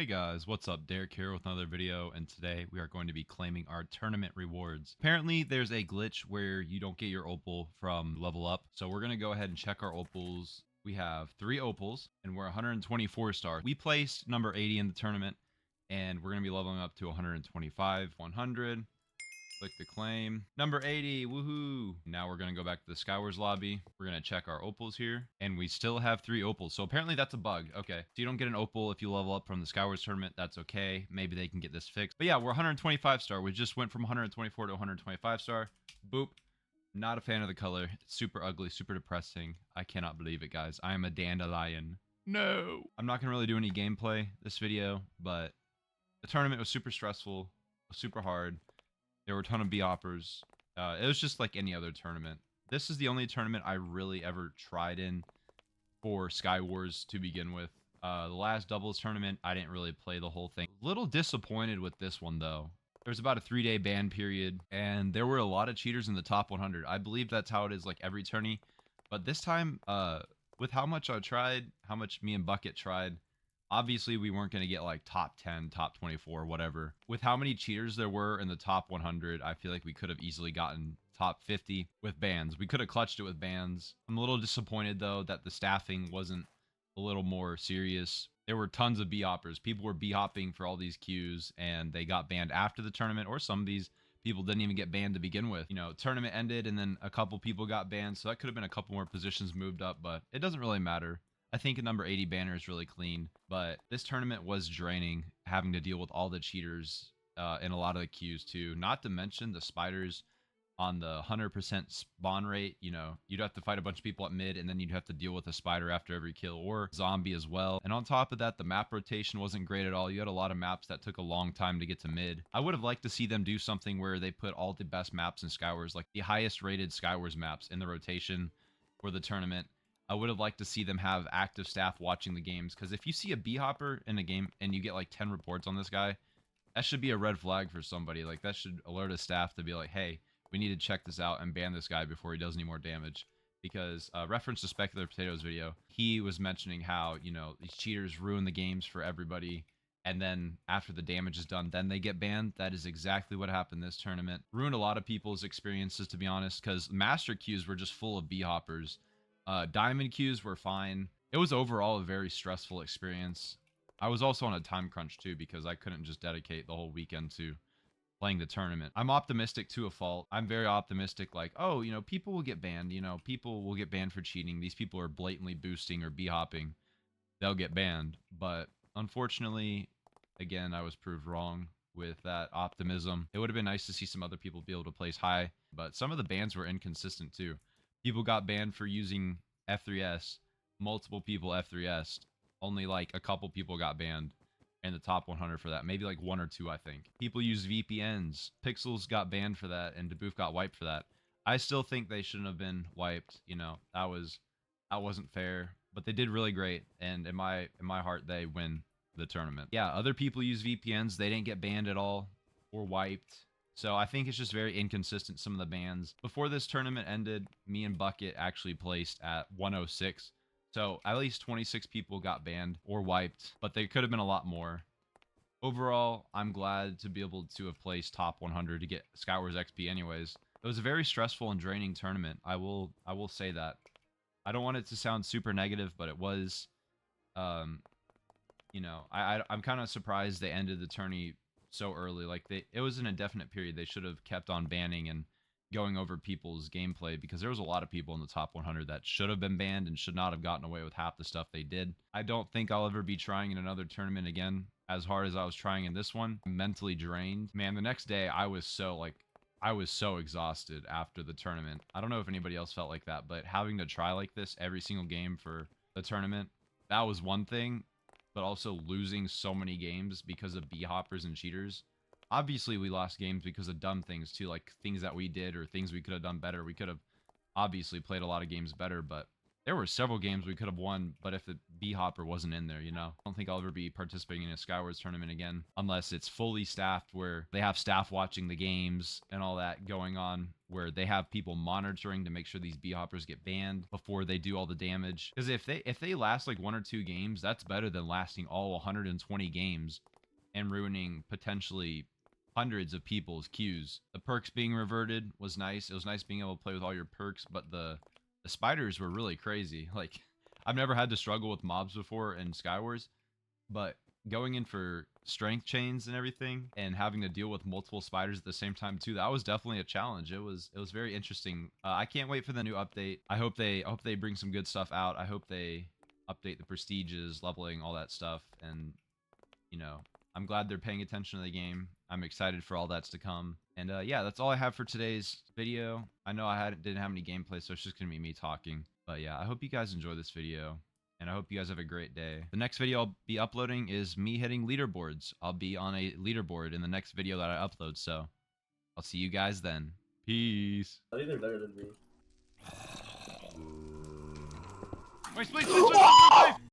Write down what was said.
Hey guys, what's up? Derek here with another video, and today we are going to be claiming our tournament rewards. Apparently there's a glitch where you don't get your opal from level up, so we're going to go ahead and check our opals. We have 3 opals and we're 124 star. We placed number 80 in the tournament and we're going to be leveling up to 125, 100. Click the claim. Number 80, woohoo! Now we're going to go back to the Skywars lobby. We're going to check our opals here, and we still have 3 opals. So apparently that's a bug. Okay, so you don't get an opal if you level up from the Skywars tournament. That's okay. Maybe they can get this fixed. But yeah, we're 125 star. We just went from 124 to 125 star. Boop. Not a fan of the color. It's super ugly, super depressing. I cannot believe it, guys. I am a dandelion. No! I'm not going to really do any gameplay this video, but the tournament was super stressful, super hard. There were a ton of B-hoppers. It was just like any other tournament. This is the only tournament I really ever tried in for Skywars to begin with. The last doubles tournament, I didn't really play the whole thing. Little disappointed with this one, though. There was about a 3-day ban period, and there were a lot of cheaters in the top 100. I believe that's how it is like every tourney. But this time, with how much I tried, how much me and Bucket tried, obviously, we weren't going to get like top 10, top 24, whatever. With how many cheaters there were in the top 100, I feel like we could have easily gotten top 50 with bans. We could have clutched it with bans. I'm a little disappointed, though, that the staffing wasn't a little more serious. There were tons of B-hoppers. People were B-hopping for all these queues, and they got banned after the tournament, or some of these people didn't even get banned to begin with. You know, tournament ended, and then a couple people got banned, so that could have been a couple more positions moved up, but it doesn't really matter. I think a number 80 banner is really clean, but this tournament was draining, having to deal with all the cheaters in a lot of the queues too. Not to mention the spiders on the 100% spawn rate. You know, you'd have to fight a bunch of people at mid, and then you'd have to deal with a spider after every kill, or zombie as well. And on top of that, the map rotation wasn't great at all. You had a lot of maps that took a long time to get to mid. I would have liked to see them do something where they put all the best maps in Skywars, like the highest rated Skywars maps in the rotation for the tournament. I would have liked to see them have active staff watching the games, because if you see a B-hopper in a game and you get like 10 reports on this guy, that should be a red flag for somebody. Like, that should alert a staff to be like, hey, we need to check this out and ban this guy before he does any more damage. Because reference to Specular Potatoes video, he was mentioning how, you know, these cheaters ruin the games for everybody, and then after the damage is done, then they get banned. That is exactly what happened this tournament. Ruined a lot of people's experiences, to be honest, because master queues were just full of B-hoppers. Diamond queues were fine. It was overall a very stressful experience. I was also on a time crunch too, because I couldn't just dedicate the whole weekend to playing the tournament. I'm optimistic to a fault. I'm very optimistic, like, oh, you know, people will get banned. You know, people will get banned for cheating. These people are blatantly boosting or B-hopping. They'll get banned. But unfortunately, again, I was proved wrong with that optimism. It would have been nice to see some other people be able to place high, but some of the bans were inconsistent too. People got banned for using F3S. Multiple people F3S'd. Only like a couple people got banned in the top 100 for that. Maybe like 1 or 2, I think. People use VPNs. Pixels got banned for that, and Deboof got wiped for that. I still think they shouldn't have been wiped. You know, that wasn't fair. But they did really great, and in my heart, they win the tournament. Yeah, other people use VPNs. They didn't get banned at all or wiped. So I think it's just very inconsistent, some of the bans. Before this tournament ended, me and Bucket actually placed at 106. So at least 26 people got banned or wiped, but there could have been a lot more. Overall, I'm glad to be able to have placed top 100 to get Skywars XP anyways. It was a very stressful and draining tournament. I will say that. I don't want it to sound super negative, but it was, you know, I'm kind of surprised they ended the tourney so early. Like, it was an indefinite period. They should have kept on banning and going over people's gameplay, because there was a lot of people in the top 100 that should have been banned and should not have gotten away with half the stuff they did. I don't think I'll ever be trying in another tournament again as hard as I was trying in this one. I'm mentally drained. Man, the next day I was so exhausted after the tournament. I don't know if anybody else felt like that, but having to try like this every single game for the tournament, that was one thing. But also losing so many games because of B-hoppers and cheaters. Obviously, we lost games because of dumb things too, like things that we did or things we could have done better. We could have obviously played a lot of games better, but There were several games we could have won, but if the B hopper wasn't in there, I don't think I'll ever be participating in a Skywars tournament again unless it's fully staffed where they have staff watching the games and all that going on, where they have people monitoring to make sure these B hoppers get banned before they do all the damage. Because if they last like 1 or 2 games, that's better than lasting all 120 games and ruining potentially hundreds of people's queues. The perks being reverted was nice. It was nice being able to play with all your perks, but the spiders were really crazy. Like, I've never had to struggle with mobs before in Skywars, but going in for strength chains and everything and having to deal with multiple spiders at the same time too, that was definitely a challenge. It was very interesting. I can't wait for the new update. I hope they bring some good stuff out. I hope they update the prestiges, leveling, all that stuff, and I'm glad they're paying attention to the game. I'm excited for all that's to come. And yeah, that's all I have for today's video. I know didn't have any gameplay, so it's just gonna be me talking. But yeah, I hope you guys enjoy this video, and I hope you guys have a great day. The next video I'll be uploading is me hitting leaderboards. I'll be on a leaderboard in the next video that I upload, so I'll see you guys then. Peace. I think they're better than me. Wait, please.